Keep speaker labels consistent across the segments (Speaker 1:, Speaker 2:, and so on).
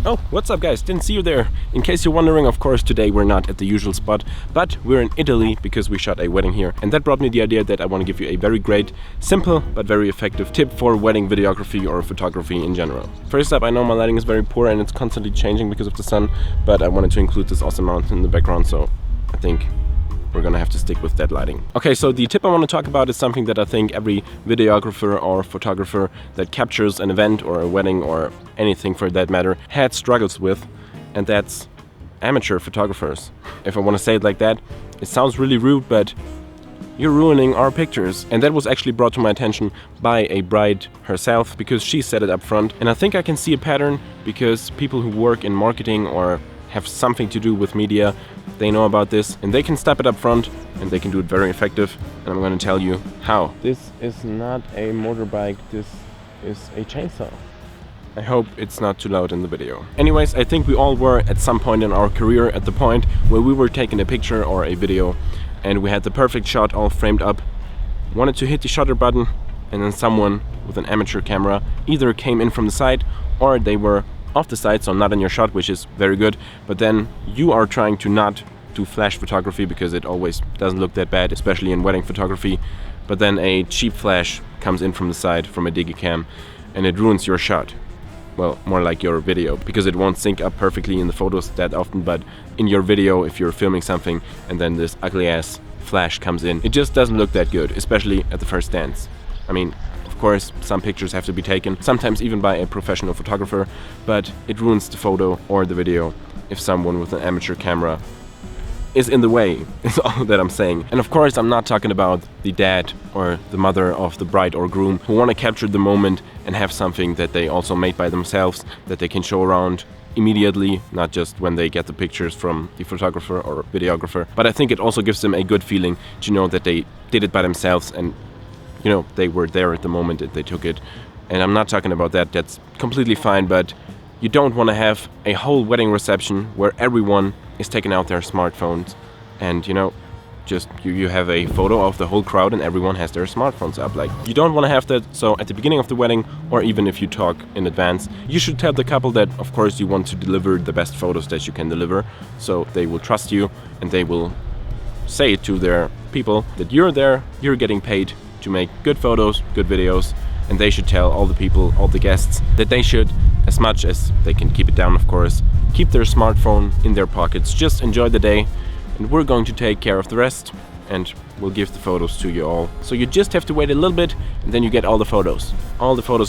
Speaker 1: Oh, what's up guys? Didn't see you there. In case you're wondering, of course, today we're not at the usual spot, but we're in Italy because we shot a wedding here. And that brought me the idea that I want to give you a very great, simple, but very effective tip for wedding videography or photography in general. First up, I know my lighting is very poor and it's constantly changing because of the sun, but I wanted to include this awesome mountain in the background, so I think we're gonna have to stick with that lighting. Okay, so the tip I want to talk about is something that I think every videographer or photographer that captures an event or a wedding or anything for that matter had struggles with, and that's amateur photographers. If I want to say it like that, it sounds really rude, but you're ruining our pictures. And that was actually brought to my attention by a bride herself because she said it up front. And I think I can see a pattern because people who work in marketing or have something to do with media, they know about this and they can step it up front and they can do it very effective. And I'm going to tell you how. This is not a motorbike, this is a chainsaw. I hope it's not too loud in the video. Anyways, I think we all were at some point in our career at the point where we were taking a picture or a video and we had the perfect shot all framed up, wanted to hit the shutter button, and then someone with an amateur camera either came in from the side or they were off the side, so not in your shot, which is very good, but then you are trying to not do flash photography because it always doesn't look that bad, especially in wedding photography, but then a cheap flash comes in from the side from a Digicam and it ruins your shot. Well, more like your video, because it won't sync up perfectly in the photos that often, but in your video, if you're filming something and then this ugly ass flash comes in, it just doesn't look that good, especially at the first dance. I mean, of course, some pictures have to be taken, sometimes even by a professional photographer, but it ruins the photo or the video if someone with an amateur camera is in the way, is all that I'm saying. And of course, I'm not talking about the dad or the mother of the bride or groom who want to capture the moment and have something that they also made by themselves that they can show around immediately, not just when they get the pictures from the photographer or videographer. But I think it also gives them a good feeling to know that they did it by themselves and, you know, they were there at the moment that they took it. And I'm not talking about that, that's completely fine, but you don't want to have a whole wedding reception where everyone is taking out their smartphones and, you know, just you have a photo of the whole crowd and everyone has their smartphones up. Like, you don't want to have that. So at the beginning of the wedding, or even if you talk in advance, you should tell the couple that of course you want to deliver the best photos that you can deliver, so they will trust you and they will say to their people that you're there, you're getting paid to make good photos, good videos, and they should tell all the people, all the guests, that they should, as much as they can keep it down of course, keep their smartphone in their pockets, just enjoy the day, and we're going to take care of the rest, and we'll give the photos to you all. So you just have to wait a little bit, and then you get all the photos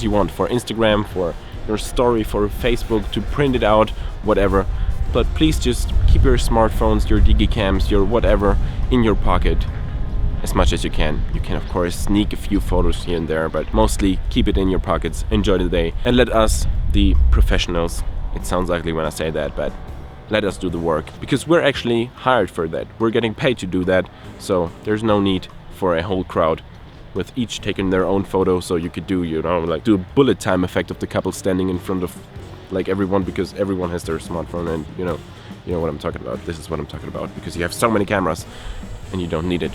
Speaker 1: you want for Instagram, for your story, for Facebook, to print it out, whatever. But please just keep your smartphones, your Digicams, your whatever in your pocket as much as you can. You can of course sneak a few photos here and there, but mostly keep it in your pockets, enjoy the day, and let us, the professionals, it sounds ugly when I say that, but let us do the work, because we're actually hired for that. We're getting paid to do that, so there's no need for a whole crowd with each taking their own photo, so you could do, you know, like do a bullet time effect of the couple standing in front of like everyone, because everyone has their smartphone, and you know what I'm talking about. This is what I'm talking about, because you have so many cameras and you don't need it.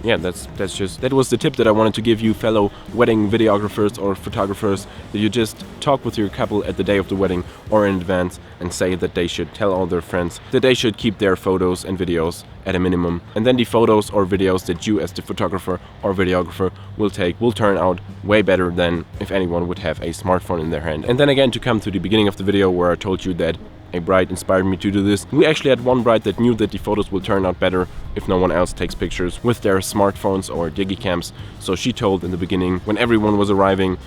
Speaker 1: Yeah, that was the tip that I wanted to give you, fellow wedding videographers or photographers, that you just talk with your couple at the day of the wedding or in advance and say that they should tell all their friends that they should keep their photos and videos at a minimum. And then the photos or videos that you as the photographer or videographer will take will turn out way better than if anyone would have a smartphone in their hand. And then again, to come to the beginning of the video where I told you that a bride inspired me to do this. We actually had one bride that knew that the photos will turn out better if no one else takes pictures with their smartphones or Digicams. So she told in the beginning, when everyone was arriving,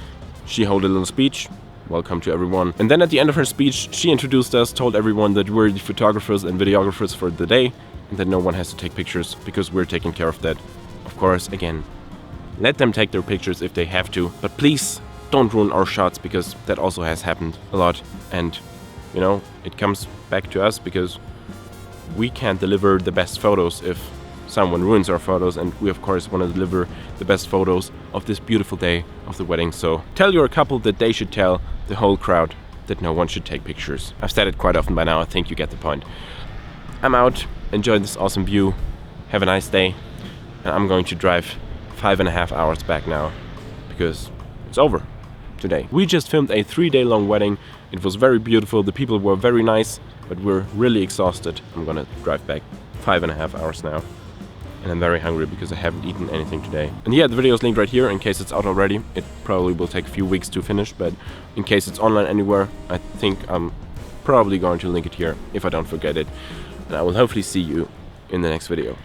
Speaker 1: she held a little speech, welcome to everyone. And then at the end of her speech, she introduced us, told everyone that we're the photographers and videographers for the day, and that no one has to take pictures because we're taking care of that. Of course, again, let them take their pictures if they have to, but please don't ruin our shots, because that also has happened a lot. And you know, it comes back to us because we can't deliver the best photos if someone ruins our photos, and we of course want to deliver the best photos of this beautiful day of the wedding. So tell your couple that they should tell the whole crowd that no one should take pictures. I've said it quite often by now, I think you get the point. I'm out, enjoy this awesome view, have a nice day, and I'm going to drive 5.5 hours back now because it's over. today. We just filmed a 3-day long wedding. It was very beautiful, the people were very nice, but we're really exhausted. I'm gonna drive back 5.5 hours now. And I'm very hungry because I haven't eaten anything today. And yeah, the video is linked right here in case it's out already. It probably will take a few weeks to finish, but in case it's online anywhere, I think I'm probably going to link it here if I don't forget it. And I will hopefully see you in the next video.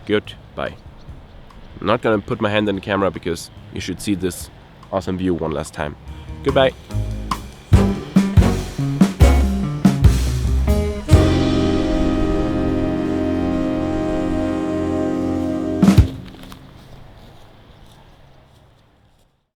Speaker 1: Goodbye. I'm not gonna put my hand in the camera because you should see this awesome view one last time. Goodbye.